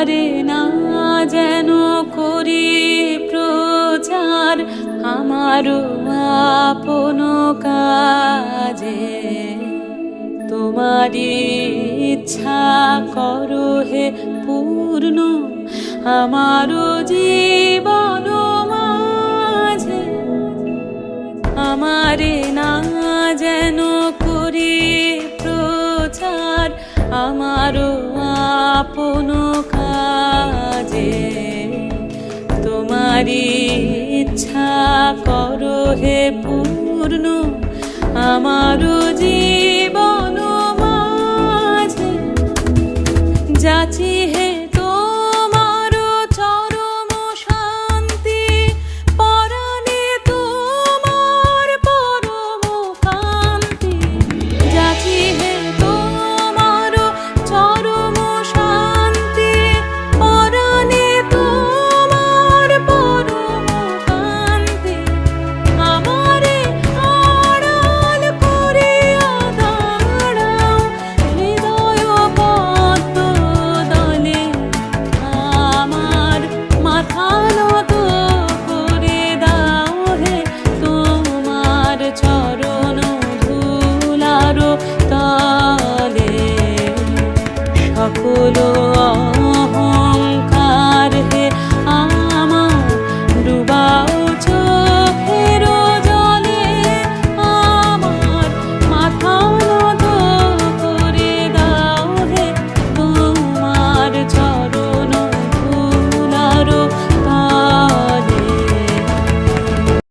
আমারে না যেন করি প্রচার আমারও আপন কাজে, তোমারি ইচ্ছা করো হে পূর্ণ আমারও জীবন মাঝে। আমারে না যেন করি প্রচার আমারও আপন কাজে, তোমারি ইচ্ছা করো হে পূর্ণ আমারও জীবন মাঝে। যাচি হে তোমার চরম শান্তি, পরাণে তোমার পরম কান্তি। যাচি হে তোমার চরম শান্তি, পরাণে তোমার পরম কান্তি। আমারে আড়াল করিয়া দাঁড়াও হৃদয় পদ্ম দলে, আমার মাথা নত করে দাও হে তোমার চরণ ধুলার তলে। সকল